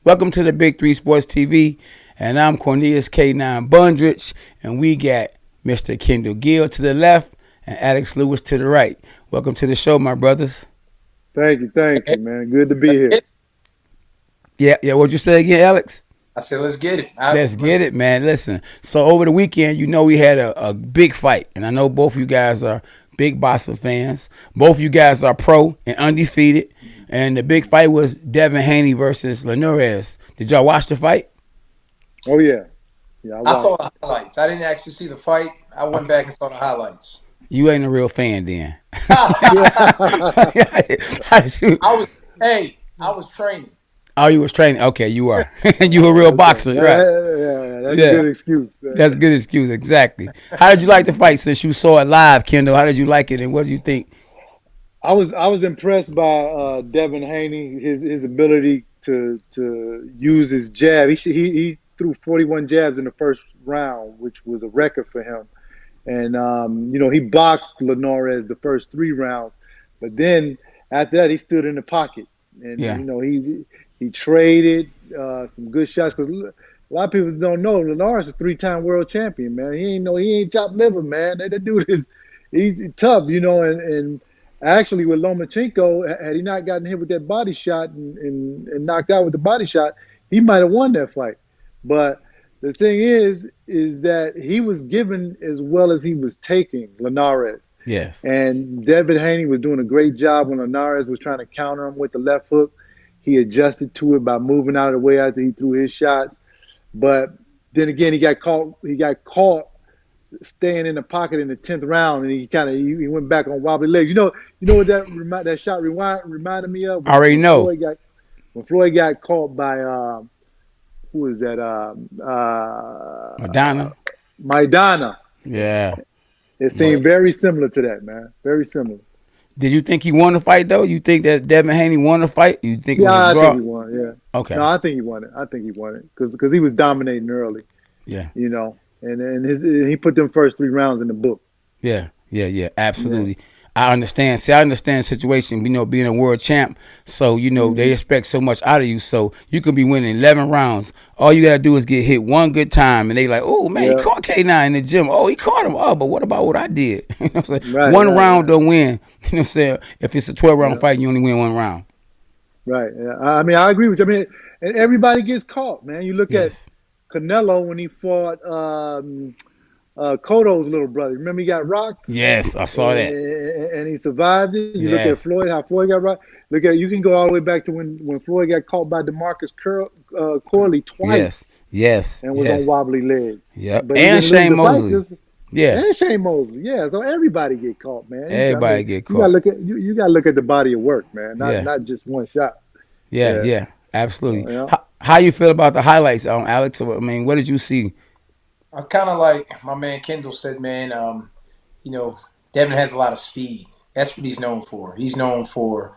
Welcome to the Big Three Sports TV, and I'm Cornelius K9 Bundrage, and we got Mr. Kendall Gill to the left and Alex Lewis to the right. Welcome to the show, my brothers. Thank you, man. Good to be here. Yeah. What'd you say again, Alex? I said, let's get it. Let's get it, man. Listen, so over the weekend, we had a big fight, and I know both of you guys are big boxing fans. Both of you guys are pro and undefeated, and the big fight was Devin Haney versus Linares. Did y'all watch the fight? Oh yeah, I saw the highlights. I didn't actually see the fight. I went back and saw the highlights. You ain't a real fan, then. I was training. Oh, you was training. Okay, you are. You a real boxer, right? Yeah, that's a good excuse. Man. That's a good excuse, exactly. How did you like the fight since you saw it live, Kendall? How did you like it, and what do you think? I was impressed by Devin Haney, his ability to use his jab. He threw 41 jabs in the first round, which was a record for him. And he boxed Linares the first 3 rounds, but then after that he stood in the pocket, and he traded some good shots. Because a lot of people don't know Linares is a 3-time world champion, man. He ain't chopped liver, man. That dude he's tough, and actually with Lomachenko, had he not gotten hit with that body shot and knocked out with the body shot, he might have won that fight. But the thing is that he was given as well as he was taking, Linares. Yes. And Devin Haney was doing a great job when Linares was trying to counter him with the left hook. He adjusted to it by moving out of the way after he threw his shots. But then again, he got caught staying in the pocket in the 10th round, and he went back on wobbly legs. You know what that shot reminded me of? I already know. When Floyd got caught by who is that? Maidana. Yeah. It seemed very similar to that, man. Very similar. Did you think he won the fight, though? You think that Devin Haney won the fight? You think it was a draw? I think he won, yeah. Okay. No, I think he won it because he was dominating early. Yeah. And he put them first 3 rounds in the book. Yeah, absolutely. Yeah. I understand. See, I understand the situation, being a world champ. So, they expect so much out of you. So, you could be winning 11 rounds. All you got to do is get hit one good time. And they like, oh, man, he caught K9 in the gym. Oh, he caught him. Oh, but what about what I did? You know what I'm saying? One round don't win. You know what I'm saying? If it's a 12-round fight, you only win 1 round. Right. Yeah. I mean, I agree with you. I mean, and everybody gets caught, man. You look at Canelo when he fought Cotto's little brother. Remember he got rocked? Yes, I saw that. And he survived it. You look at Floyd, how Floyd got rocked. You can go all the way back to when Floyd got caught by DeMarcus Corley twice. Yes. And was on wobbly legs. Yep. And Shane Mosley. And Shane Mosley. Yeah. So everybody get caught, man. Everybody get caught. You gotta look at the body of work, man. Not just one shot. Yeah. Absolutely. How you feel about the highlights, Alex? I mean, what did you see? I kind of like my man Kendall said, man. Devin has a lot of speed. That's what he's known for. He's known for,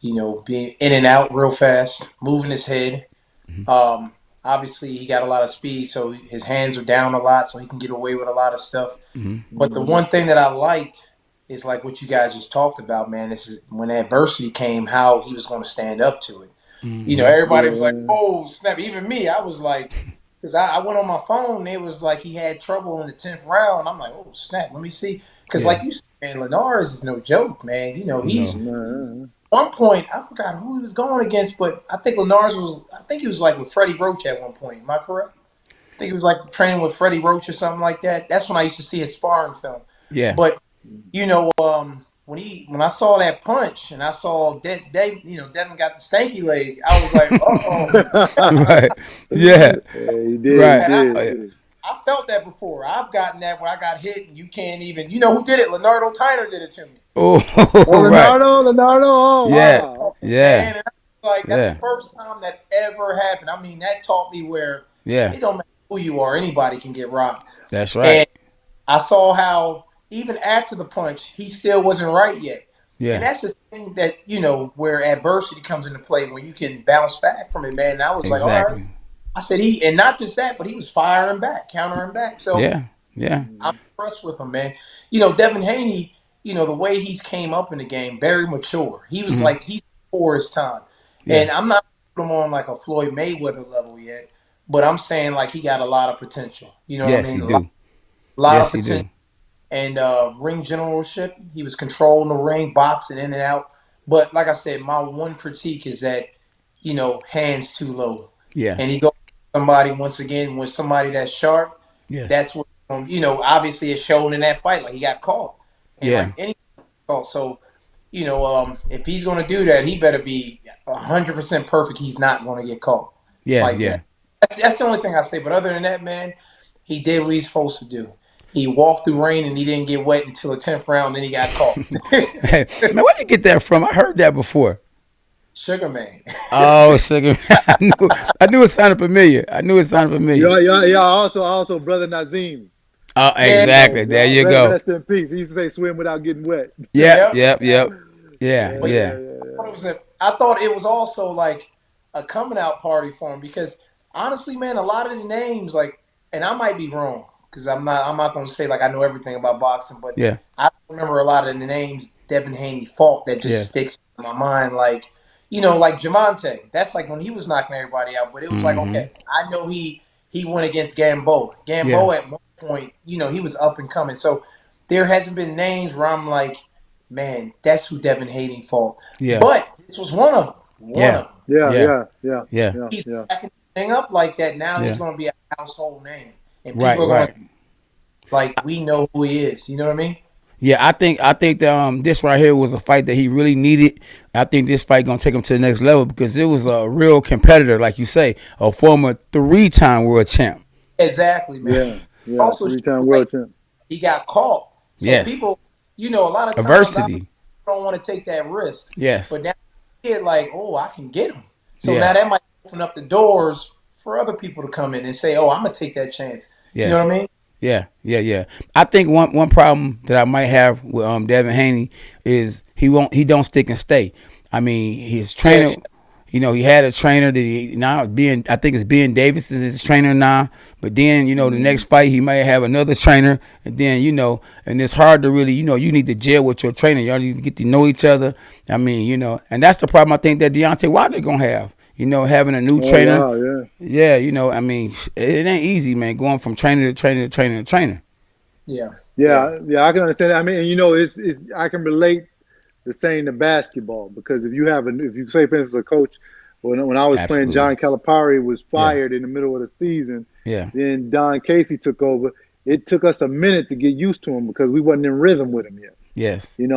being in and out real fast, moving his head. Mm-hmm. Obviously, he got a lot of speed, so his hands are down a lot, so he can get away with a lot of stuff. Mm-hmm. But the one thing that I liked is like what you guys just talked about, man. This is when adversity came, how he was going to stand up to it. Mm-hmm. Everybody was like, "Oh snap!" Even me, I was like. Because I went on my phone, and it was like he had trouble in the 10th round. I'm like, oh, snap, let me see. Because like you said, man, Linares is no joke, man. He's one point, I forgot who he was going against, but I think Linares he was like with Freddie Roach at one point. Am I correct? I think he was like training with Freddie Roach or something like that. That's when I used to see his sparring film. Yeah. But, when I saw that punch and I saw Devin got the stanky leg, I was like, uh-oh. Right. Yeah. He did. Right. I felt that before. I've gotten that where I got hit and you can't even, who did it? Leonardo Tyner did it to me. Leonardo. Oh, yeah. Wow. Yeah. And that's the first time that ever happened. I mean, that taught me where it don't matter who you are. Anybody can get rocked. That's right. And I saw how even after the punch, he still wasn't right yet. Yeah. And that's the thing that, where adversity comes into play, when you can bounce back from it, man. And I was like, all right. I said and not just that, but he was firing back, countering back. So yeah. I'm impressed with him, man. Devin Haney, the way he's came up in the game, very mature. He was like, he's before his time. Yeah. And I'm not put him on like a Floyd Mayweather level yet, but I'm saying like he got a lot of potential. You know what I Yes, mean? he A lot, do. lot of Yes, he potential. do. And ring generalship, he was controlling the ring, boxing in and out. But like I said, my one critique is that, hands too low. Yeah. And he goes somebody once again with somebody that's sharp. Yes. That's what obviously it showed in that fight. Like he got caught, and Yeah. like any caught. So if he's going to do that, he better be 100% perfect. He's not going to get caught Yeah. like Yeah. that. That's the only thing I say. But other than that, man, he did what he's supposed to do. He walked through rain and he didn't get wet until the 10th round. Then he got caught. Hey, man, where you get that from? I heard that before. Sugar Man. Oh, sugar. I knew it sounded familiar. I knew it sounded familiar. Yeah. Also, brother Nazim. Oh, Yeah. exactly. There you go. Rest in peace. He used to say, "Swim without getting wet." Yep. Yep. Yep. Yep. Yeah. But Yeah. I thought it was also like a coming out party for him because honestly, man, a lot of the names and I might be wrong because I'm not going to say like I know everything about boxing, but Yeah. I remember a lot of the names Devin Haney fought that just Yeah. sticks in my mind. Like like Javante. That's like when he was knocking everybody out, but it was like Mm-hmm. okay, I know he went against Gamboa. Yeah. Gamboa at one point, he was up and coming. So there hasn't been names where I'm like, man, that's who Devin Haney fought. Yeah. But this was one of them. One Yeah. of them. Yeah. Yeah. Yeah. He's Yeah. backing the thing up like that. Now he's Yeah. going to be a household name, and Right. people are going to Right. like we know who he is. You know what I mean? Yeah, I think that this right here was a fight that he really needed. I think this fight gonna take him to the next level because it was a real competitor, like you say, a former 3-time world champ. Exactly, man. Yeah. Also, 3-time world champ. he got caught. So Yes. people, a lot of times Adversity. I don't want to take that risk. Yes. But now kid like, oh, I can get him. So Yeah. now that might open up the doors for other people to come in and say, oh, I'm gonna take that chance. Yes. You know what I mean? Yeah. I think one problem that I might have with Devin Haney is he don't stick and stay. I mean, his trainer, he had a trainer that I think it's Ben Davis is his trainer now. But then, the next fight he might have another trainer, and then and it's hard to really, you need to gel with your trainer. Y'all need to get to know each other. I mean, and that's the problem I think that Deontay Wilder gonna have. Having a new trainer. Wow, yeah. Yeah, I mean, it ain't easy, man, going from trainer to trainer to trainer to trainer. Yeah. I can understand that. I mean, it's I can relate the same to basketball because if you say, for instance, a coach, when I was playing, Absolutely. John Calipari was fired in the middle of the season. Yeah. Then Don Casey took over. It took us a minute to get used to him because we wasn't in rhythm with him yet. Yes. And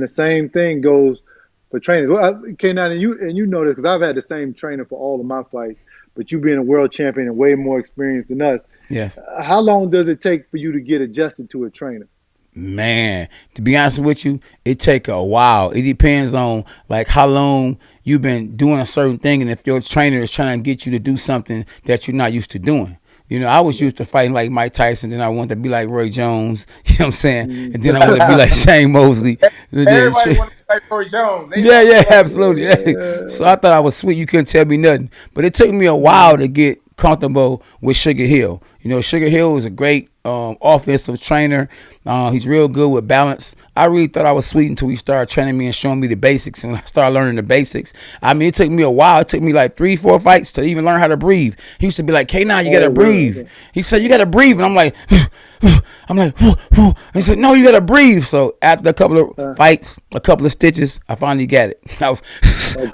the same thing goes for trainers. Well, K9, and you know this because I've had the same trainer for all of my fights. But you being a world champion and way more experienced than us, Yes. How long does it take for you to get adjusted to a trainer? Man, to be honest with you, it take a while. It depends on like how long you've been doing a certain thing, and if your trainer is trying to get you to do something that you're not used to doing. I was used to fighting like Mike Tyson, then I wanted to be like Roy Jones, you know what I'm saying? And then I wanted to be like Shane Mosley. Everybody wanted to fight Roy Jones. Yeah, absolutely. Yeah. So I thought I was sweet. You couldn't tell me nothing. But it took me a while to get comfortable with Sugar Hill. Sugar Hill is a great offensive trainer. He's real good with balance. I really thought I was sweet until he started training me and showing me the basics. And when I started learning the basics, I mean, it took me a while. It took me like 3-4 fights to even learn how to breathe. He used to be like, K9, you got to breathe. Really? He said, you got to breathe. And I'm like, and he said, no, you got to breathe. So after a couple of fights, a couple of stitches, I finally got it. I was,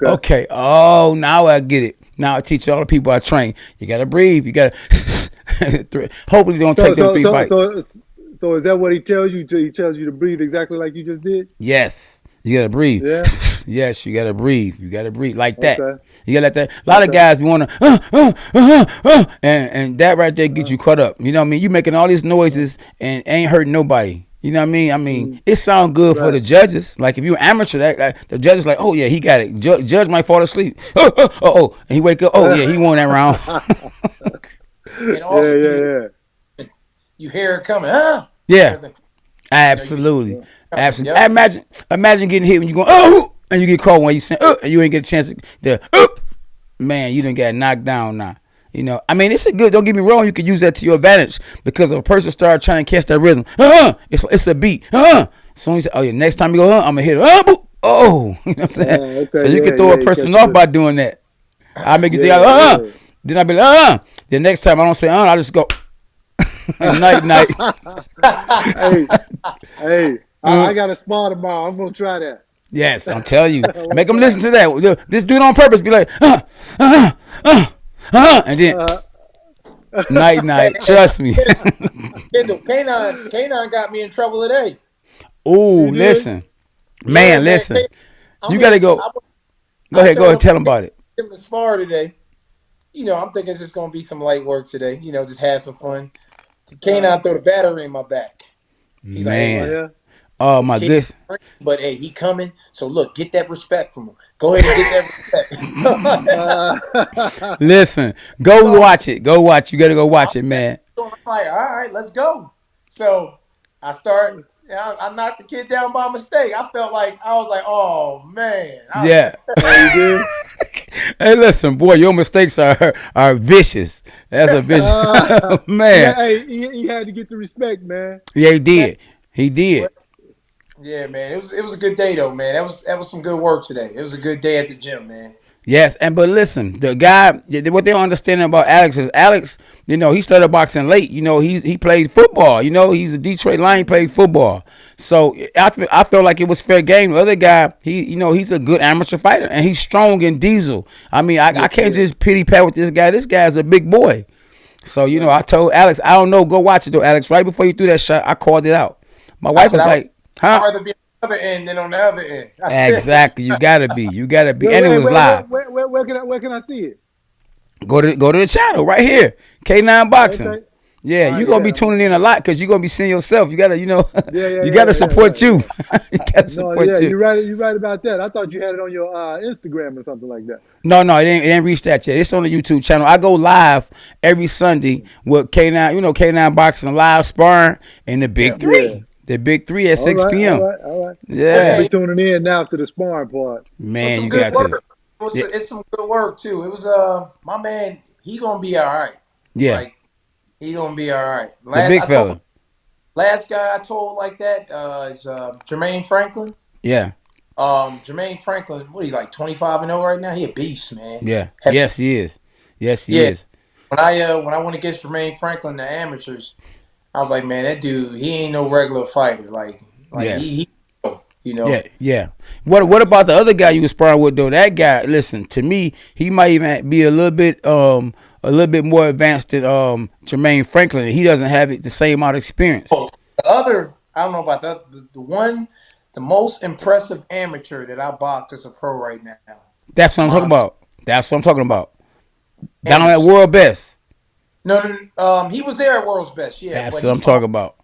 okay. Oh, now I get it. Now I teach all the people I train. You got to breathe. You got to, hopefully don't take them 3 fights. So is that what he tells you? He tells you to breathe exactly like you just did? Yes. You got to breathe. Yeah. Yes, you got to breathe. You got to breathe like that. Okay. You got to let that. A lot of guys want to, and that right there gets you caught up. You know what I mean? You making all these noises and ain't hurting nobody. You know what I mean? It sounds good for the judges. Like if you're amateur, the judge is like, oh yeah, he got it. Judge might fall asleep. And he wake up. Oh yeah, he won that round. And also, you hear it coming, huh? Yeah, absolutely, absolutely. Yep. Imagine getting hit when you go and you get caught when you say and you ain't get a chance to man, you done got knocked down now. I mean, it's a good. Don't get me wrong. You can use that to your advantage because if a person started trying to catch that rhythm, it's a beat. So he said, "Oh yeah, next time you go, I'm gonna hit it." You know what I'm saying? Okay, so you can throw a person off by doing that. I make you Yeah, think, Then I be like, The next time I don't say, I just go, night. Hey, hey, I got a spa tomorrow. I'm gonna try that. Yes, I'm telling you. I'm gonna Make them try listen to that. Just do it on purpose. Be like, and then it. night. Trust me. Kendall, Canine got me in trouble today. Ooh, You did? listen. Yeah, Man, man. listen. I'm You got to here. go. Go I ahead. showed up Tell them about it. in the spar today. I'm thinking it's just gonna be some light work today. Just have some fun. Canine throw the battery in my back. He's like, hey, Oh Man. listen, yeah. Oh, this my kid, goodness. but hey, he coming. So look, get that respect from him. Go ahead and get that respect. Listen. Go So watch it. Go watch. You got to go I'm watch it, man. like, all right, let's go. So I start. I knocked the kid down by mistake. I was like, oh man. Yeah. Oh, you did? Hey, listen, boy, your mistakes are vicious. That's a vicious Yeah, man. hey, he had to get the respect, man. Yeah, he did. He did. Yeah, man. It was a good day though, man. That was some good work today. It was a good day at the gym, man. Yes, but listen, the guy, what they don't understand about Alex is Alex. He started boxing late. He played football. He's a Detroit Lion. He played football. So I felt like it was fair game. The other guy, he's a good amateur fighter and he's strong in diesel. I mean, I can't just pity pat with this guy. This guy's a big boy. So I told Alex, I don't know, go watch it though, Alex. Right before you threw that shot, I called it out. My wife was like, I'd huh? rather be on the other end than on the other end. Exactly. You gotta be. And it was live. Where can I see it? Go to the channel right here, K9 Boxing. Okay. Yeah, you're gonna be tuning in a lot because you're gonna be seeing yourself. You gotta, you Yeah, gotta support you. You gotta No, support yeah, you. you're right about that. I thought you had it on your Instagram or something like that. No, it ain't reached that yet. It's on the YouTube channel. I go live every Sunday with K9, K9 Boxing live sparring and the Big Three. Yeah. The Big Three at 6 p.m. All right. Yeah, I'll be tuning in now to the sparring part. man, you Good got to. work. Yeah, It's some good work too. It was my man. He gonna be all right. yeah. Like he gonna be all right. The big fella. Last guy I told like that is Jermaine Franklin. Yeah, Jermaine Franklin, what he like 25-0 right now? He a beast, man. yeah. Yes, he is. Yes, he Yeah. is. When I went against Jermaine Franklin, the amateurs, I was like, man, that dude, he ain't no regular fighter. Like Yes. Yeah. What about the other guy you was sparring with though? That guy, listen, to me, he might even be a little bit more advanced than Jermaine Franklin. He doesn't have the same amount of experience. I don't know about the most impressive amateur that I box as a pro right now. That's what I'm talking Monster. about. That's what I'm talking about. Down And at World Best. no, he was there at World's Best, yeah. That's But what I'm talking about.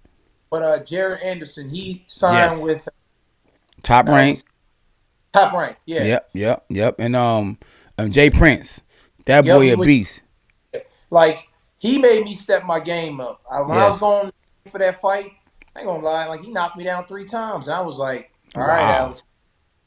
But Jared Anderson, he signed Yes. with Top rank. Top Rank, yeah. Yep. And Jay Prince. That boy a beast. Like he made me step my game up. When I was Yes. going for that fight, I ain't gonna lie, like he knocked me down 3 times, and I was like, "All right, Wow. Alex,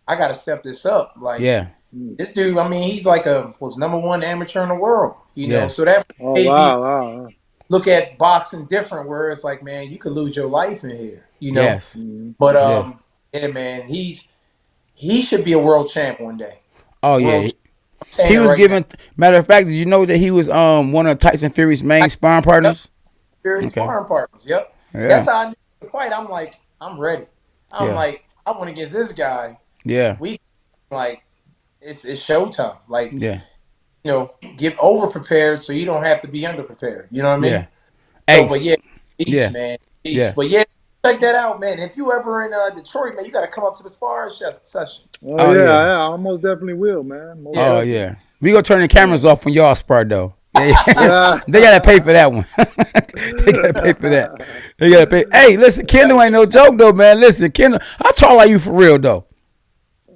I got to step this up." Like Yeah. this dude, I mean, he's like was #1 amateur in the world, Yeah. So that Oh made me wow. look at boxing different. Where it's like, man, you could lose your life in here. Yes. But Yes. yeah, man, he should be a world champ one day. Oh World, yeah. I'm saying He it was right given. Matter of fact, did you know that he was one of Tyson Fury's main sparring now. partners? Very Okay. sparring partners. Yep. That's Yeah. how I knew the fight. I'm like, I'm ready. I'm Yeah. like, I went against this guy. Yeah. We like, it's showtime. Like, Yeah. get over prepared so you don't have to be under prepared. You know what I mean? Yeah. So, Hey. but yeah, Yeah. beast, man, Yeah. beast. But yeah, check that out, man. If you ever in Detroit, man, you got to come up to the sparring session. Oh Oh yeah, yeah. I almost definitely will, man. Most Yeah. Oh definitely. yeah. We gonna turn the cameras off when y'all spar though. Yeah. Yeah. They gotta pay for that one. They gotta pay for that. They gotta pay. Hey, listen, Kendall ain't no joke though, man. Listen, Kendall, how tall are you for real though?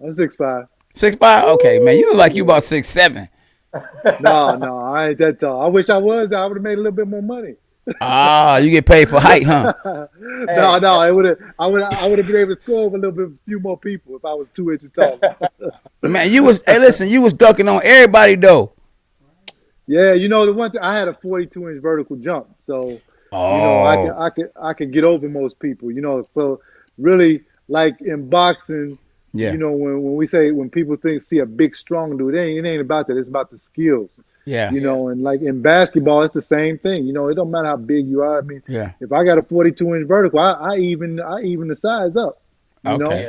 I'm 6'5". 6'5"? Okay, man. You look like you about 6'7". No, I ain't that tall. I wish I was. I would have made a little bit more money. Ah, you get paid for height, huh? No, I would have been able to score with a few more people if I was 2 inches taller. Man, hey, listen, you was ducking on everybody though. Yeah, the one thing I had a 42-inch vertical jump, so Oh. I could get over most people. So really, like in boxing, Yeah. When people see a big strong dude, it ain't about that. It's about the skills. Yeah. Yeah. And like in basketball, it's the same thing. It don't matter how big you are. I mean, Yeah. if I got a 42-inch vertical, I even the size up. You know, Okay.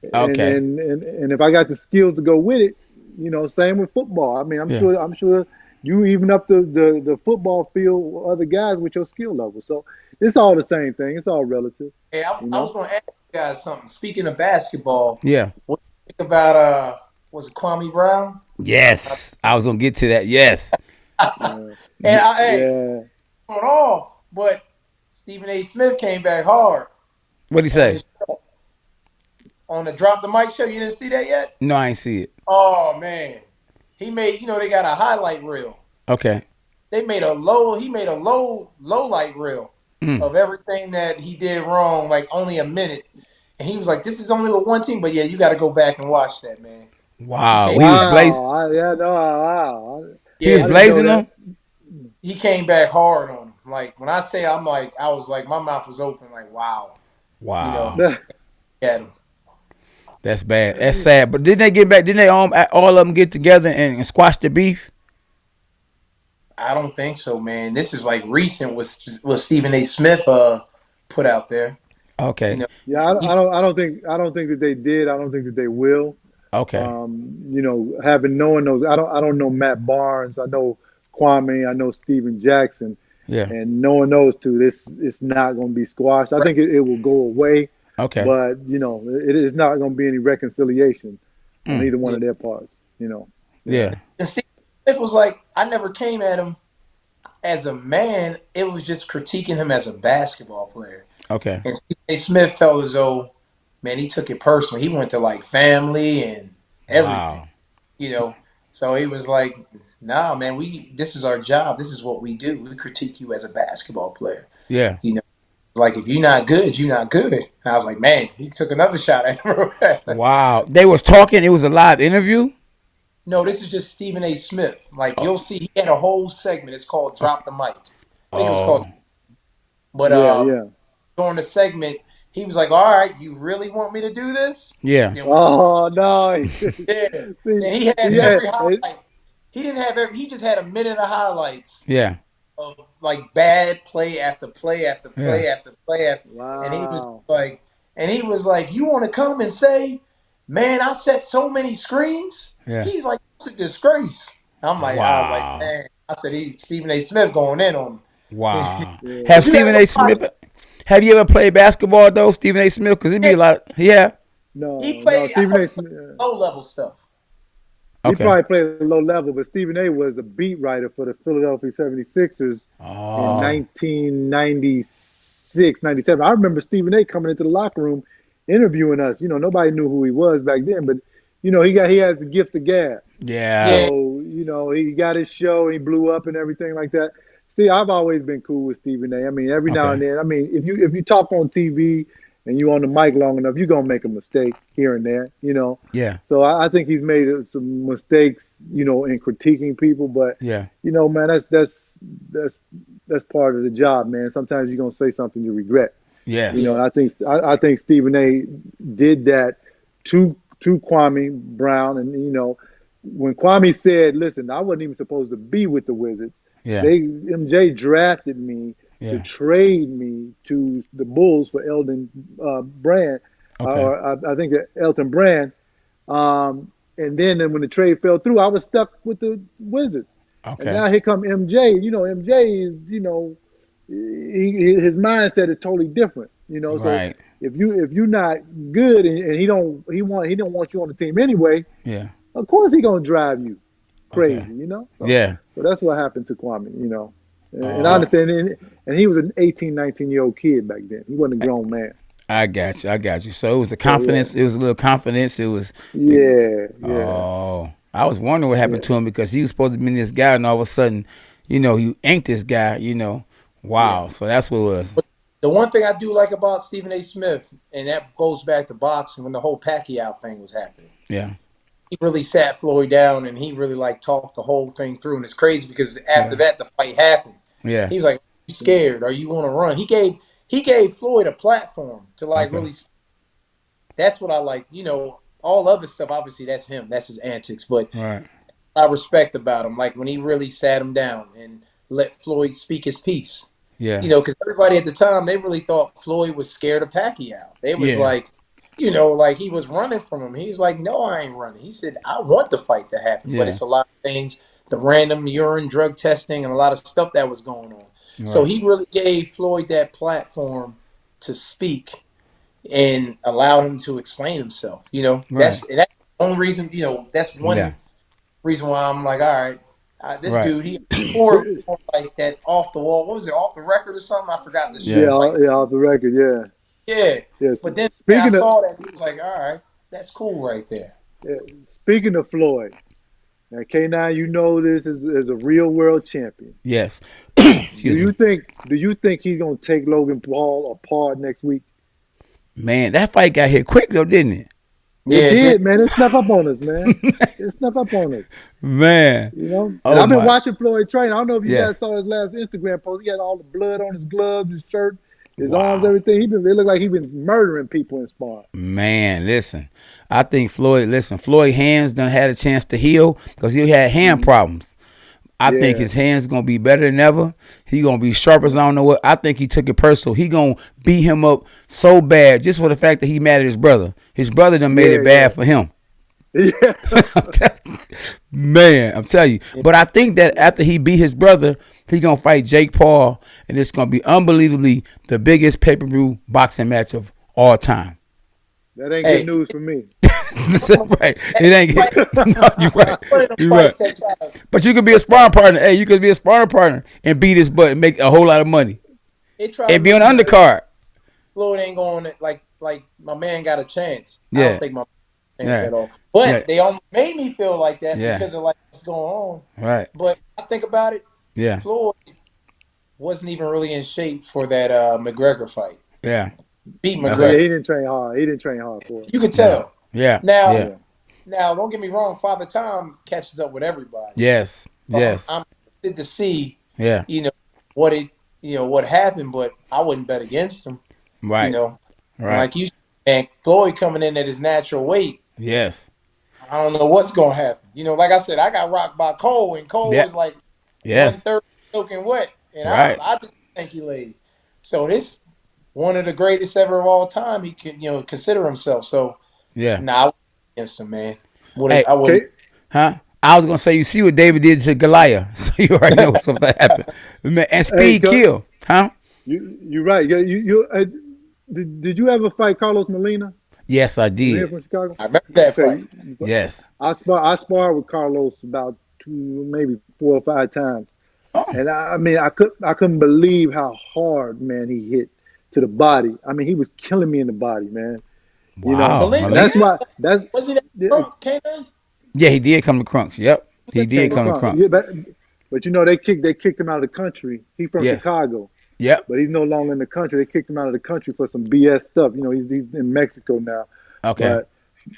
Yeah. and Okay. and and if I got the skills to go with it, same with football. I mean, I'm Yeah. sure I'm sure you even up the football field with other guys with your skill level. So it's all the same thing. It's all relative. Hey, You I was know. going to ask you guys something. Speaking of basketball, Yeah. what do you think about was it Kwame Brown? Yes. I was gonna get to that. Yes. Yeah. And hey, Yeah. going off, but Stephen A. Smith came back hard What'd he on say? his on the Drop the Mic show. You didn't see that yet? No, I ain't see it. Oh man, he made they got a highlight reel. Okay. He made a low light reel Mm. of everything that he did wrong, like only a minute. And he was like, "This is only with one team, but yeah, you got to go back and watch that, man." He Wow. came He was blazing. Wow. Yeah. No. Wow. He Yeah, was I didn't know blazing that. them. he came back hard on him. Like when I say, I was like, my mouth was open, like, wow, you know, Wow. at him. That's bad. That's sad. But didn't they get back? Didn't they all of them get together and squash the beef? I don't think so, man. This is like recent what Stephen A. Smith put out there. You Okay. know, Yeah. I, he, I don't. I don't think. I don't think that they did. I don't think that they will. Okay. Having knowing those, I don't know Matt Barnes. I know Kwame. I know Steven Jackson, Yeah. and knowing those two, this it's not going to be squashed. I right. think it will go away, Okay. but it is not going to be any reconciliation on Mm. either one Yeah. of their parts. Yeah. Yeah. And Stephen Smith was like, I never came at him as a man. It was just critiquing him as a basketball player. Okay. And Stephen A. Smith felt as though, man, he took it personal. He went to like family and everything. Wow. So he was like, "Nah, man, this is our job. This is what we do. We critique you as a basketball player. Yeah. You know, like if you're not good, you're not good." And I was like, "Man, he took another shot at him." Wow. They was talking. It was a live interview. No, this is just Stephen A. Smith. Like Oh. you'll see, he had a whole segment. It's called Oh. "Drop the Mic." I think it was called. Oh. But Yeah. Yeah. during the segment, he was like, "All right, you really want me to do this?" Yeah. Then Oh no. yeah, see, and he had see, yeah. every highlight. He didn't have every. He just had a minute of highlights Yeah. of like bad play after play after Yeah. play after play after, and Wow. he was like, "You want to come and say, man, I set so many screens." Yeah. He's like, "It's a disgrace." I was like, Wow. man, I said, Stephen A. Smith going in on him. Wow. Yeah. Have But you have Stephen to A. watch. Smith? Have you ever played basketball though, Stephen A. Smith? Because it'd be Yeah, a lot. Yeah. he No. No. played. I Stephen know he A. played Smith. low level stuff. He Okay. probably played at a low level, but Stephen A. was a beat writer for the Philadelphia 76ers in Oh. 1996, 97. I remember Stephen A. coming into the locker room interviewing us. Nobody knew who he was back then, but he has the gift of gab. Yeah. Yeah, So, he got his show, he blew up and everything like that. See, I've always been cool with Stephen A. I mean, every now and Okay. then. I mean, if you talk on TV and you on the mic long enough, you're gonna make a mistake here and there. Yeah. So I think he's made some mistakes, in critiquing people, but Yeah. man, that's part of the job, man. Sometimes you're gonna say something you regret. Yes. yeah, And I think Stephen A. did that to Kwame Brown, and when Kwame said, "Listen, I wasn't even supposed to be with the Wizards. Yeah. MJ drafted me to Yeah. trade me to the Bulls for Elton Brand, Okay. or I think that Elton Brand. And then when the trade fell through, I was stuck with the Wizards. And Okay. now here come MJ. MJ is his mindset is totally different. So Right. if you're not good and he don't want you on the team anyway, Yeah. of course he gonna drive you Okay. crazy. So Yeah. that's what happened to Kwame. And I yeah. Oh. understand, and he was an 18, 19-year-old kid back then. He wasn't a grown man. I got you. I got you. So it was the So yeah, confidence. It was a little confidence. It was the. yeah, yeah, Oh. I was wondering what happened yeah, to him because he was supposed to be this guy, and all of a sudden, he ain't this guy. Yeah. Wow. So that's what it was. The one thing I do like about Stephen A. Smith, and that goes back to boxing when the whole Pacquiao thing was happening. Yeah. He really sat Floyd down and he really like talked the whole thing through. And it's crazy because after Yeah. that the fight happened. Yeah. He was like, "Are you scared? Or you want to run?" He gave Floyd a platform to like Okay. really. That's what I like. all other stuff, obviously, that's him. That's his antics. But Right. I respect about him, like when he really sat him down and let Floyd speak his piece. Yeah. Because everybody at the time, they really thought Floyd was scared of Pacquiao. They was Yeah. like, like he was running from him. He's like, no, I ain't running. He said, I want the fight to happen, but Yeah. it's a lot of things, the random urine drug testing and a lot of stuff that was going on. So Right. he really gave Floyd that platform to speak and allow him to explain himself. Right. That's the only reason, that's Yeah. one reason why I'm like, all right, this Right. dude, he before like that off the wall. What was it, off the record or something? I forgot the Yeah. shit. Like, Yeah, off the record, yeah. yeah. Yes. But then I Speaking of saw that, he was like, all right, that's cool right there. yeah, speaking of Floyd, now K9, you know this is a real world champion. Yes. Do Excuse me. you think he's gonna take Logan Paul apart next week? Man, that fight got hit quick though, didn't it? Yeah, It did, man. It snuck up on us, man. It snuck up on us. Man. And Oh I've been my. watching Floyd train. I don't know if you guys Yes. saw his last Instagram post. He had all the blood on his gloves, his shirt, his arms, Wow. everything. It looked like he been murdering people in sparring. Man, listen. I think Floyd hands done had a chance to heal because he had hand problems. I think Yeah. his hands gonna be better than ever. He gonna be sharp as I don't know what. I think he took it personal. He gonna beat him up so bad just for the fact that he mad at his brother. His brother done made Yeah, it bad for him. Yeah. Man, I'm telling you. But I think that after he beat his brother, he gonna fight Jake Paul, and it's gonna be unbelievably the biggest pay-per-view boxing match of all time. That ain't Hey. good news for me. Right. It ain't no, you're right. One of the You're right. fights that But you could be a sparring partner. Hey, you could be a sparring partner and beat his butt and make a whole lot of money. it tried And to be on the make undercard. Floyd ain't going like my man got a chance. I Yeah. don't think my man got a Yeah. chance at all. But Yeah. they almost made me feel like that Yeah. because of like what's going on. Right. But I think about it, Yeah. Floyd wasn't even really in shape for that McGregor fight. Yeah. Beat Yeah, Okay. McGregor. he didn't train hard. He didn't train hard for it. You could Yeah. tell. Yeah. Now, Yeah. Yeah. now, don't get me wrong. Father Time catches up with everybody. Yes. Yes. I'm interested to see, Yeah. what what happened, but I wouldn't bet against him. Right. And Right. like you said, man, Floyd coming in at his natural weight. Yes. I don't know what's gonna happen. Like I said, I got rocked by Cole, and Cole Yeah. was like Yes. 1/3 soaking wet, and Right. I just think he laid. So this one of the greatest ever of all time. He can consider himself. So Yeah. nah, I wouldn't against him, man. Hey. I wouldn't. K, Huh? I was gonna say you see what David did to Goliath, so you already know something happened. Man, and hey, speed kill, huh? you right. Did you ever fight Carlos Molina? Yes, I Was he here did. from Chicago? I remember that Okay. fight. Yes. I sparred with Carlos about maybe 4 or 5 times, Oh. and I couldn't believe how hard, man, he hit to the body. I mean, he was killing me in the body, man. Wow. Molina, And that's why was he that yeah, drunk? K-Man? Yeah, he did come to Crunks. Yep. He came did to come to Crunk. Crunks. Yeah, but they kicked him out of the country. He's from Yes. Chicago, Yep. but he's no longer in the country. They kicked him out of the country for some BS stuff. He's in Mexico now. Okay. But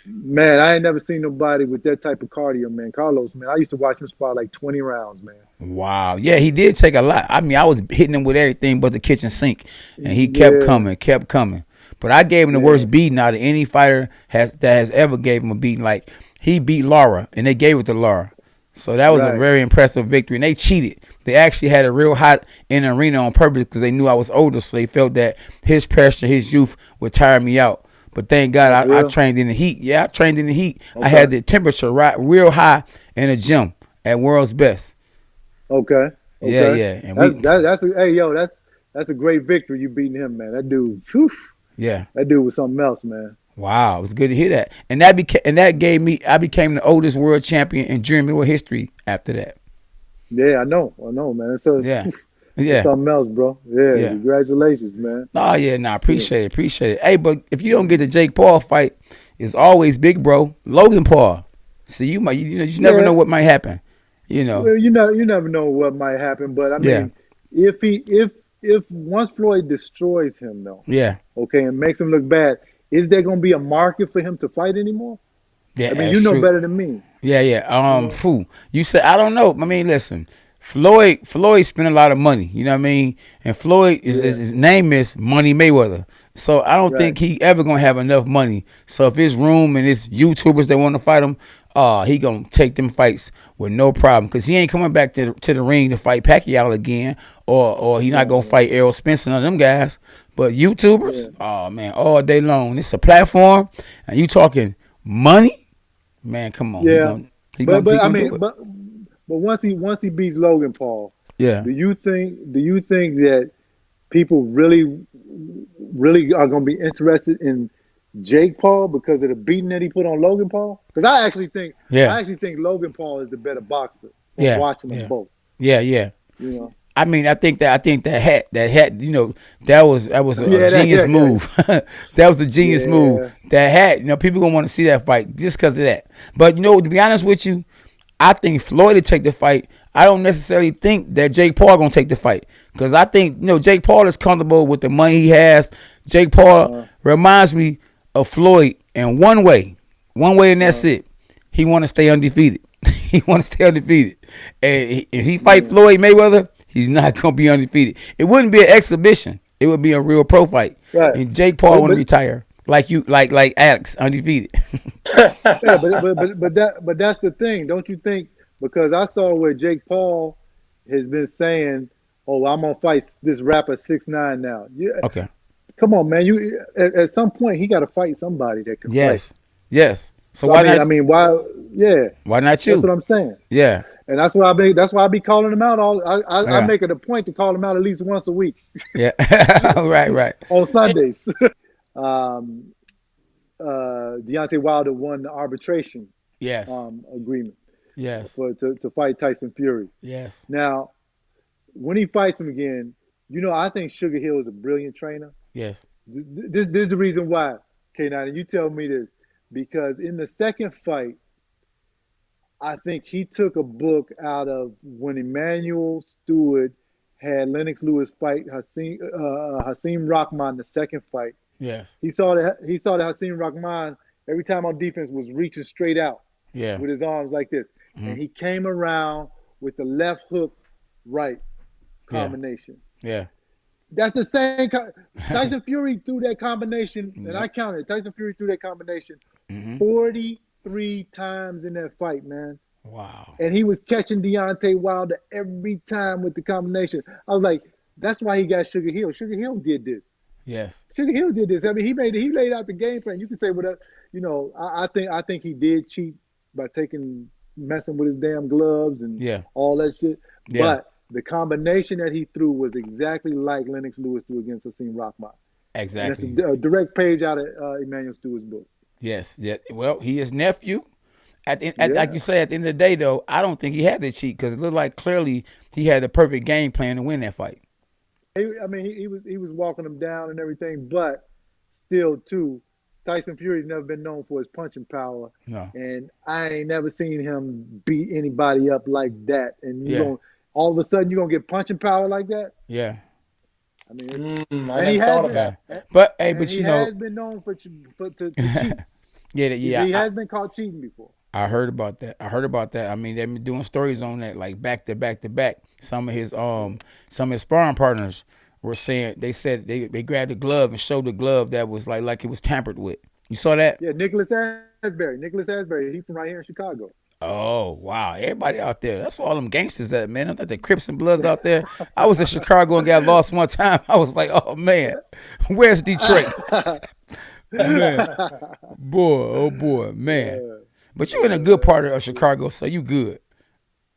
man, I ain't never seen nobody with that type of cardio, man. Carlos, man, I used to watch him spar like 20 rounds, man. Wow. Yeah, he did take a lot. I mean, I was hitting him with everything but the kitchen sink, and he kept Yeah, coming, kept coming. But I gave him the yeah, worst beating out of any fighter that has ever gave him a beating. Like he beat Laura, and they gave it to Laura. So that was a right. very impressive victory. And they cheated. They actually had it real hot in the arena on purpose because they knew I was older, so they felt that his pressure, his youth would tire me out. But thank God Oh, I yeah. trained in the heat. Yeah, I trained in the heat. I Okay. had the temperature real high in the gym at World's Best. Okay. Yeah, Okay. yeah. And That's a great victory. You beating him, man. That dude, whew, yeah. that dude was something else, man. Wow, it was good to hear that. And that gave me I became the oldest world champion in junior middleweight history after that. Yeah, I know, man. It's Yeah. Yeah. something else, bro. Yeah, Yeah. congratulations, man. Oh yeah, nah, appreciate it. Hey, but if you don't get the Jake Paul fight, it's always big bro, Logan Paul. See, you never Yeah. know what might happen. You know. Well, you never know what might happen, but I Yeah. mean, if once Floyd destroys him though, Yeah. okay, and makes him look bad, is there gonna be a market for him to fight anymore? Yeah, I mean, that's you know true. better than me. Yeah, yeah. You know? You said I don't know. I mean, listen, Floyd spent a lot of money. You know what I mean? And Floyd his name is Money Mayweather. So I don't think he ever gonna have enough money. So if his room and his YouTubers that want to fight him, he gonna take them fights with no problem. Cause he ain't coming back to the ring to fight Pacquiao again, or he not gonna fight Errol Spence and none of them guys. But YouTubers, oh man, all day long. It's a platform, and you talking money, man. Come on, but once he beats Logan Paul, do you think that people really are going to be interested in Jake Paul because of the beating that he put on Logan Paul? Because I actually think Logan Paul is the better boxer. Watching them both. Yeah. You know. I mean, I think that hat, you know, that was a genius move. That was a genius move. That hat, you know, people gonna want to see that fight just because of that. But you know, to be honest with you, I think Floyd will take the fight. I don't necessarily think that Jake Paul gonna take the fight because I think, you know, Jake Paul is comfortable with the money he has. Jake Paul reminds me of Floyd in one way, and that's it. He want to stay undefeated. He want to stay undefeated, and if he fight Floyd Mayweather, he's not gonna be undefeated. It wouldn't be an exhibition. It would be a real pro fight. Right. And Jake Paul want to retire like Alex, undefeated. but that's the thing, don't you think? Because I saw where Jake Paul has been saying, "Oh, I'm gonna fight this rapper 6ix9ine now." Okay. Come on, man. You at some point he got to fight somebody that can fight. Yes. So why not? I mean, why? Yeah. Why not you? That's what I'm saying. Yeah. And that's why I be calling him out. I make it a point to call him out at least once a week. Yeah. Right. On Sundays. Deontay Wilder won the arbitration. Yes. Agreement. Yes. To fight Tyson Fury. Yes. Now, when he fights him again, you know, I think Sugar Hill is a brilliant trainer. Yes. This is the reason why, K9, and you tell me this, because in the second fight, I think he took a book out of when Emmanuel Stewart had Lennox Lewis fight Hasim Rahman the second fight. Yes. He saw that Hasim Rahman every time on defense was reaching straight out with his arms like this. Mm-hmm. And he came around with the left hook right combination. Yeah. That's the same. Tyson Fury threw that combination, and I counted. Tyson Fury threw that combination 43 times in that fight, man. Wow. And he was catching Deontay Wilder every time with the combination. I was like, that's why he got Sugar Hill. Sugar Hill did this. Yes. Sugar Hill did this. I mean, he laid out the game plan. You can say whatever, you know. I think he did cheat by messing with his damn gloves and all that shit. Yeah. But the combination that he threw was exactly like Lennox Lewis threw against Hasim Rahman. Exactly. And that's a direct page out of Emmanuel Stewart's book. Yes. Yeah. Well, he is nephew. Like you say, at the end of the day, though, I don't think he had to cheat because it looked like clearly he had the perfect game plan to win that fight. I mean, he was walking him down and everything, but still, too, Tyson Fury's never been known for his punching power. No. And I ain't never seen him beat anybody up like that. And all of a sudden, you're going to get punching power like that? Yeah. I mean, he has been. But you know, has been known to cheat. He has been caught cheating before. I heard about that. I mean, they've been doing stories on that, like back to back to back. Some of his sparring partners were saying they grabbed the glove and showed the glove that was like it was tampered with. You saw that? Yeah, Nicholas Asbury. He's from right here in Chicago. Oh, wow. Everybody out there. That's where all them gangsters at, man. I thought the Crips and Bloods out there. I was in Chicago and got lost one time. I was like, oh, man, where's Detroit? Man. Boy, man. But you're in a good part of Chicago, so you good.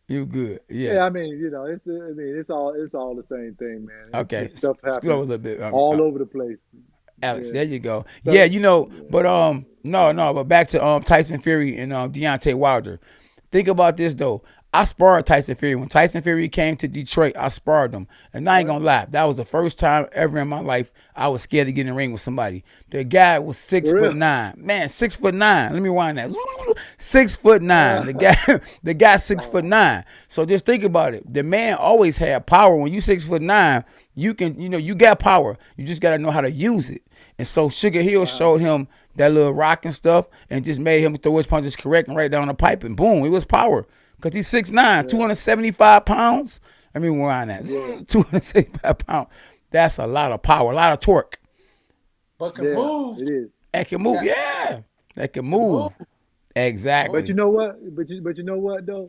You good. Yeah. Yeah, I mean, you know, it's all the same thing, man. Okay. Stuff happens a little bit. all over the place. Alex, there you go. So, you know, but but back to Tyson Fury and Deontay Wilder. Think about this though. I sparred Tyson Fury. When Tyson Fury came to Detroit, I sparred him. And I ain't gonna lie, that was the first time ever in my life I was scared to get in the ring with somebody. The guy was 6'9". Man, 6'9". Let me rewind that. 6'9". The guy 6'9". So just think about it. The man always had power. When you 6'9", you can, you got power. You just gotta know how to use it. And so Sugar Hill showed him that little rock and stuff and just made him throw his punches correct and right down the pipe and boom, it was power. because he's 6'9", 275 pounds. I mean, where I'm at, 275 pounds. That's a lot of power, a lot of torque. But can move. It is. That can move, yeah. That can move. Exactly. But you know what? But you know what though?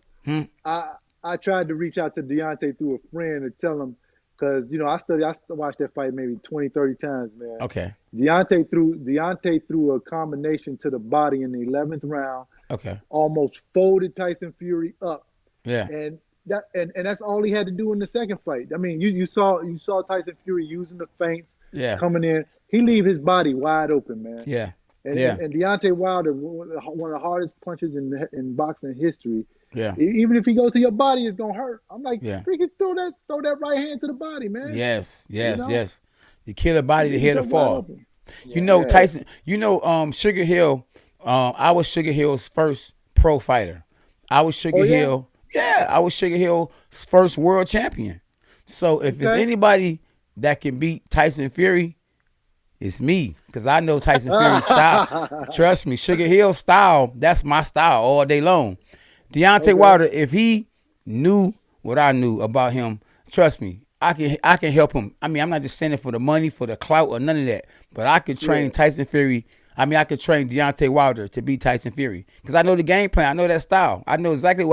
I tried to reach out to Deontay through a friend and tell him, because I watched that fight maybe 20, 30 times, man. Okay. Deontay threw a combination to the body in the 11th round. Okay. Almost folded Tyson Fury up. Yeah. And that's all he had to do in the second fight. I mean, you saw Tyson Fury using the feints, coming in. He leave his body wide open, man. Yeah. And Deontay Wilder, one of the hardest punches in boxing history. Yeah. Even if he goes to your body, it's gonna hurt. I'm like, freaking throw that right hand to the body, man. Yes. You kill a body to hit a fall. Tyson. Sugar Hill. I was Sugar Hill's first pro fighter. I was Sugar Hill. Yeah, I was Sugar Hill's first world champion. So if there's anybody that can beat Tyson Fury, it's me, because I know Tyson Fury's style. Trust me, Sugar Hill style, that's my style all day long. Deontay Wilder, if he knew what I knew about him, trust me, I can help him. I mean, I'm not just saying it for the money, for the clout, or none of that. But I could train Tyson Fury. I could train Deontay Wilder to beat Tyson Fury, because I know the game plan. I know that style. I know exactly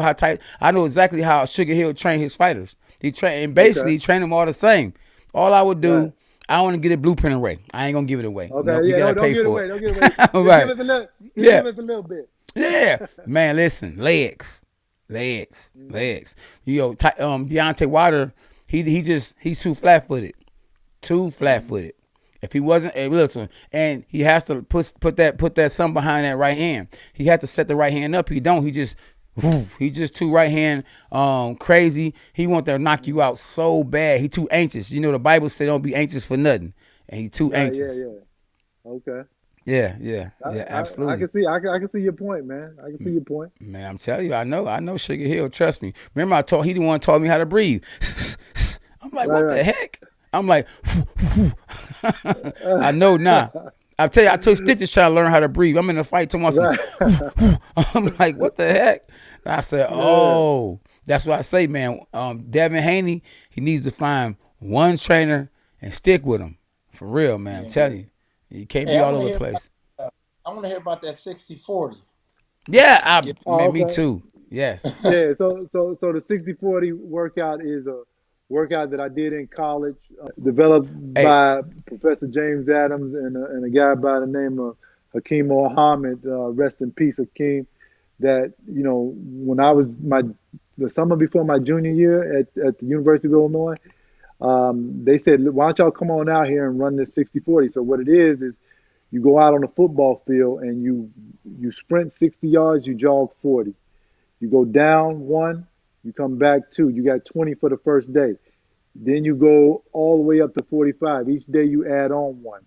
how Sugar Hill trained his fighters. He train them all the same. All I would do. I want to get a blueprint away. I ain't gonna give it away. Okay, you gotta pay for it. Don't give it away. Right. Give us a little bit. Yeah, man. Listen, legs. Deontay Wilder, he's too flat-footed. If he wasn't, listen, and he has to put that something behind that right hand. He had to set the right hand up. He don't. He just too right hand crazy. He want to knock you out so bad. He too anxious. The Bible said don't be anxious for nothing, and he too anxious. Yeah. Okay. Yeah, absolutely. I can see your point, man. I can see your point. Man, I'm telling you, I know Sugar Hill. Trust me. Remember, he the one taught me how to breathe. I'm like, what the heck? I'm like, I know now. I tell you, I took stitches trying to learn how to breathe. I'm in a fight to myself. I'm like, what the heck? And I said, that's what I say, man. Devin Haney, he needs to find one trainer and stick with him. For real, man. I'm telling you. You can't be all over the place. I want to hear about that 60-40. Yeah, me too. Yes. Yeah, so the 60-40 workout is a workout that I did in college, developed by Professor James Adams and a guy by the name of Hakeem Mohammed, rest in peace, Hakeem. That, when I was the summer before my junior year at the University of Illinois, they said, why don't y'all come on out here and run this 60-40? So what it is you go out on the football field and you sprint 60 yards, you jog 40. You go down 1, you come back 2. You got 20 for the first day. Then you go all the way up to 45. Each day you add on 1.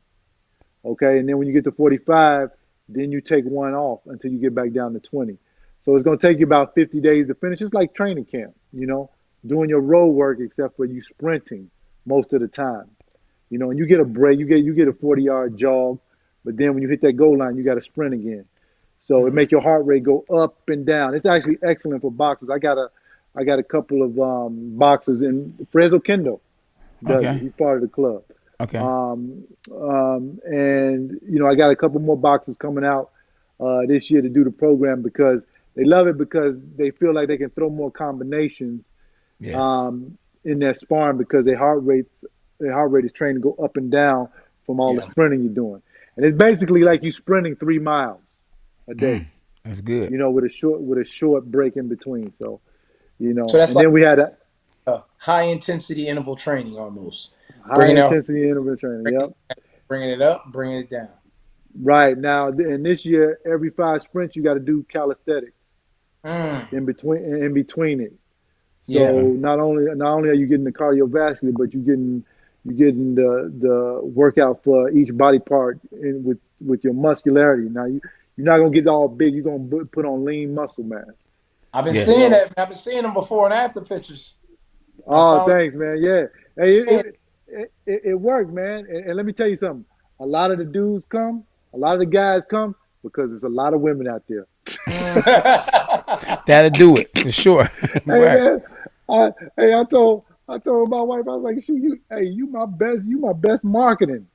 Okay, and then when you get to 45, then you take 1 off until you get back down to 20. So it's going to take you about 50 days to finish. It's like training camp, doing your road work, except for you sprinting most of the time. And you get a break. You get a 40-yard jog, but then when you hit that goal line, you got to sprint again. So it make your heart rate go up and down. It's actually excellent for boxers. I got a couple of boxers in Fresno. Kendall does it. He's part of the club. Okay. And I got a couple more boxers coming out this year to do the program, because they love it, because they feel like they can throw more combinations in their sparring, because their heart rate is trained to go up and down from all the sprinting you're doing. And it's basically like you sprinting 3 miles a day. That's good. With a short break in between. So, So that's then we had a high intensity interval training almost. High intensity interval training. Bringing it up, bringing it down. Right now, and this year, every 5 sprints you got to do calisthenics in between it. So not only are you getting the cardiovascular, but you're getting the workout for each body part with your muscularity. Now you're not gonna get all big. You're gonna put on lean muscle mass. I've been seeing that. I've been seeing them before and after pictures. Oh, thanks, man. Yeah, hey, it worked, man. And let me tell you something. A lot of the guys come because there's a lot of women out there. That'll do it for sure. Hey Right. man, I told my wife, I was like, shoot, you my best marketing.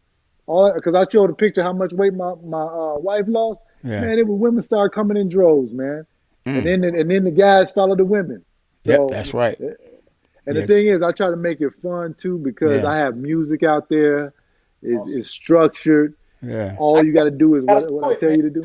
All because I showed a picture how much weight my wife lost. Yeah. Man, it was women started coming in droves, man, Mm. and then the guys follow the women. Yep, So that's right. and the Yeah. thing is, I try to make it fun too because Yeah. I have music out there. Awesome. It's structured. Yeah. All you got to do is Gotta what do I it, tell man. you to do.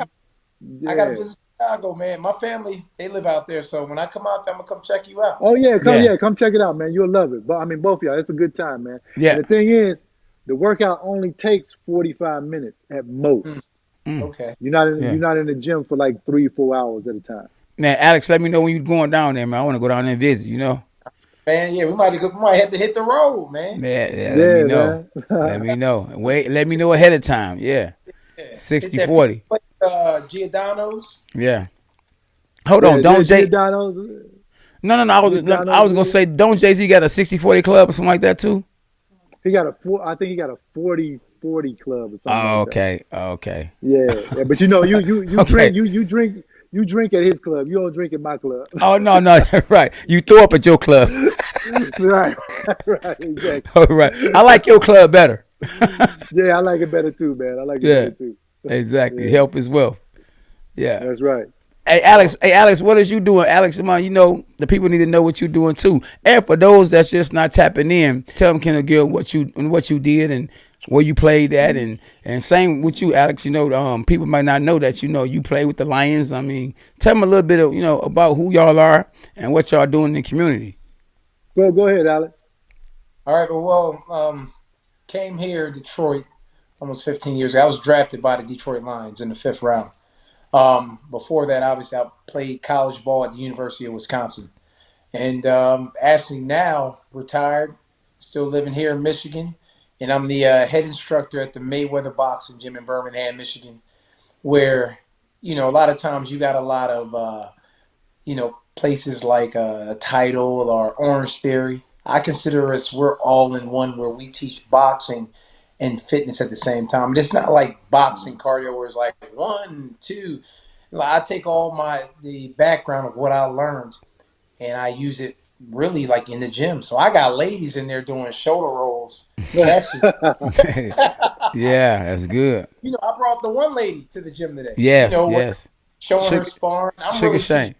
I gotta Yeah. visit Chicago, man. My family, they live out there, so when I come out there, I'm gonna come check you out. Oh Yeah. yeah, come check it out, man. You'll love it. But I mean, both of y'all, it's a good time, man. And Yeah. the thing is, the workout only takes 45 minutes at most. Mm, Mm. okay. Yeah. You're not in the gym for like 3-4 hours at a time. Now, Alex, let me know when you're going down there, man. I want to go down there and visit. Man, yeah, we might have to hit the road, man. Yeah. Yeah. Let me Yeah, know. Let man. me know. Wait. Let me know ahead of time. Yeah. Yeah. Hit that 60-40. place, Giordano's. Yeah. Hold on. Yeah, Don't Jay? Giordano's. No. I was gonna say, don't Jay-Z got a 60-40 club or something like that too? I think he got a 40-40 club or something Oh, like that. okay. Okay. Yeah. But you know, you Okay. you drink at his club. You don't drink at my club. Oh no. Right. You throw up at your club. Right, right, exactly. All right. I like your club better. Yeah, I like it better too, man. I like it Yeah. better too. Exactly. Yeah, Help as well. Yeah. that's right. Hey Alex, what is you doing? Alex, come on, the people need to know what you're doing too. And for those that's just not tapping in, tell them Kendall Gill what you did and where you played at and same with you, Alex. People might not know that you play with the Lions. I mean, tell them a little bit of about who y'all are and what y'all doing in the community. Go ahead, Alex. All right, came here, Detroit, almost 15 years ago. I was drafted by the Detroit Lions in the 5th round. Before that, obviously, I played college ball at the University of Wisconsin. And actually now retired, still living here in Michigan. And I'm the head instructor at the Mayweather Boxing Gym in Birmingham, Michigan, where, a lot of times you got a lot of, places like Title or Orange Theory. I consider we're all in one where we teach boxing and fitness at the same time. It's not like boxing cardio where it's like 1, 2. I take all the background of what I learned and I use it really like in the gym. So I got ladies in there doing shoulder rolls, catching. Yeah, that's good. I brought the one lady to the gym today. Yes, We're yes. showing her Sugar, sparring. I'm Sugar really teaching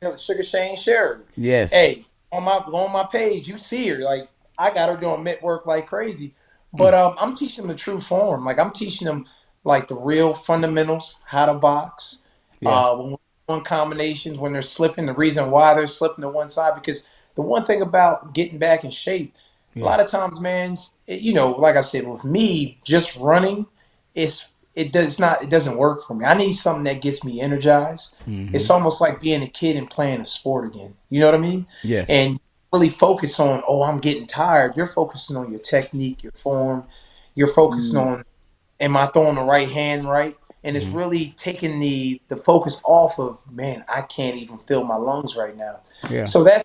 Shane. Sugar Shane Sherry. Yes. Hey, on my page, you see her. Like I got her doing mitt work like crazy. But Mm, I'm teaching them the true form. Like I'm teaching them like the real fundamentals, how to box. yeah. When we're doing combinations, when they're slipping, the reason why they're slipping to one side. Because the one thing about getting back in shape, a Yeah. lot of times, man, like I said, with me just running, it doesn't work for me. I need something that gets me energized. Mm-hmm. It's almost like being a kid and playing a sport again. You know what I mean? Yes. And really focus on, oh, I'm getting tired. You're focusing on your technique, your form. You're focusing Mm, on, am I throwing the right hand right? And it's Mm-hmm. really taking the focus off of, man, I can't even feel my lungs right now. Yeah. So that's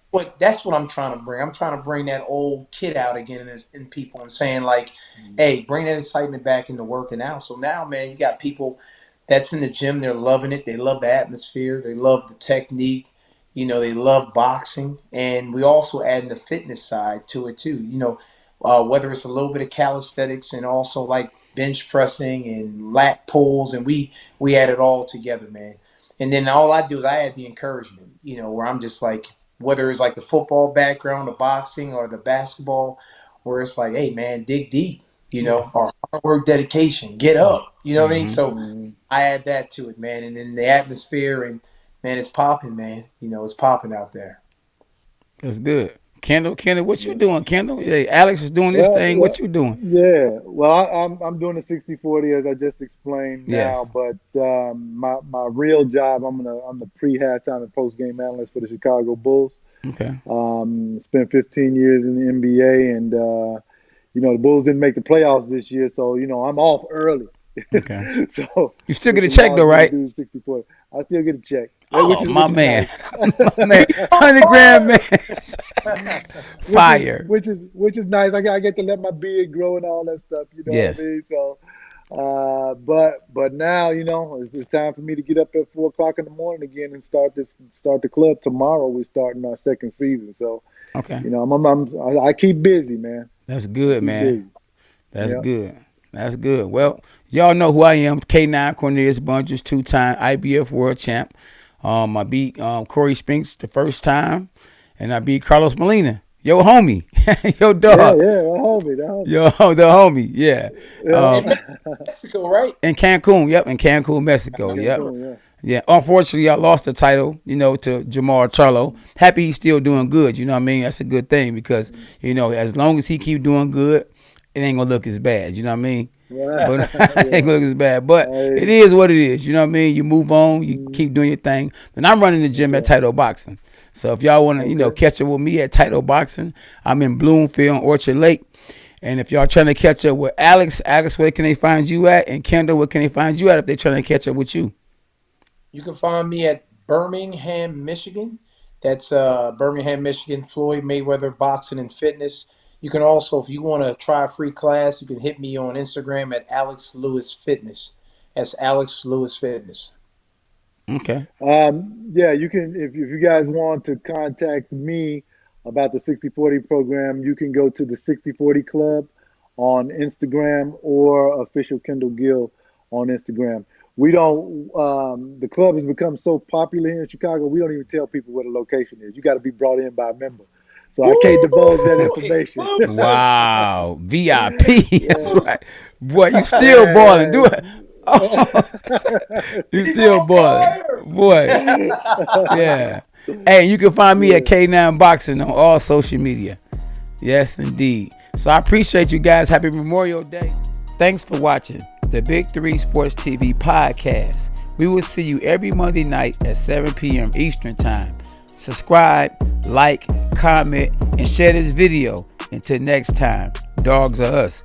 what I'm trying to bring. I'm trying to bring that old kid out again in people and saying like, hey, bring that excitement back into working out. So now, man, you got people that's in the gym. They're loving it. They love the atmosphere. They love the technique. They love boxing, and we also add the fitness side to it too. Whether it's a little bit of calisthenics and also like bench pressing and lat pulls, and we add it all together, man. And then all I do is I add the encouragement, where I'm just like, whether it's like the football background, the boxing, or the basketball, where it's like, hey, man, dig deep, Yeah. or hard work, dedication, get up, you know what I mean? Mm-hmm. So mm. I add that to it, man, and then the atmosphere, and man, it's popping, man. It's popping out there. That's good. Kendall, what you doing, Kendall? Hey, Alex is doing this Well, thing. What well, you doing? yeah. Well, I'm doing the 60-40 as I just explained now, Yes. but my real job, I'm the pre-halftime and post-game analyst for the Chicago Bulls. Okay. Spent 15 years in the NBA, and the Bulls didn't make the playoffs this year, so I'm off early. Okay. So, You still get which a check allows though, me to right? do 60-40. I still get a check, Oh, my which is man. nice. My man. 100 grand, man. which is Fire. which is which is nice. I get to let my beard grow and all that stuff. You know what I Yes. mean? So, But now, it's time for me to get up at 4 o'clock in the morning again and start the club tomorrow. We're starting our second season, so Okay. I keep busy, man. That's I good, keep man. busy. That's Yeah. good. That's good. Well, y'all know who I am. K9 Cornelius Bundrage, 2-time IBF world champ. I beat Corey Spinks the first time, and I beat Carlos Molina. Yo, homie. Yo, Yeah, dog. that homie. Yo, the homie. Yeah. In Yeah. Mexico, right? In Cancun. Yep. In Cancun, Mexico. Yep. Cancun, yeah. Yeah, unfortunately, I lost the title, to Jamar Charlo. Happy he's still doing good, you know what I mean? That's a good thing because, as long as he keep doing good, it ain't going to look as bad, you know what I mean? Right. But it ain't going to look as bad. But it Hey, is what it is, you know what I mean? You move on, you keep doing your thing. And I'm running the gym at okay. Title Boxing. So if y'all want to, Okay. catch up with me at Title Boxing, I'm in Bloomfield, Orchard Lake. And if y'all trying to catch up with Alex, where can they find you at? And Kendall, where can they find you at if they're trying to catch up with you? You can find me at Birmingham, Michigan. That's Birmingham, Michigan, Floyd Mayweather Boxing and Fitness. You can also, if you want to try a free class, you can hit me on Instagram at Alex Lewis Fitness. That's Alex Lewis Fitness. Okay. Yeah, you can, if you guys want to contact me about the 60/40 program, you can go to the 60/40 Club on Instagram or official Kendall Gill on Instagram. We don't, the club has become so popular here in Chicago, we don't even tell people where the location is. You got to be brought in by a member. So I can't divulge that Woo! information. Exclusive. Wow, VIP. That's Yeah. right, boy. You still balling. Do Yeah. it. Oh, you He's still on balling, fire. boy. Yeah. Hey, you can find me at Yeah. K9 Boxing on all social media. Yes, indeed. So I appreciate you guys. Happy Memorial Day. Thanks for watching the Big 3 Sports TV podcast. We will see you every Monday night at 7 p.m. Eastern Time. Subscribe, like, comment, and share this video. Until next time, dogs are us.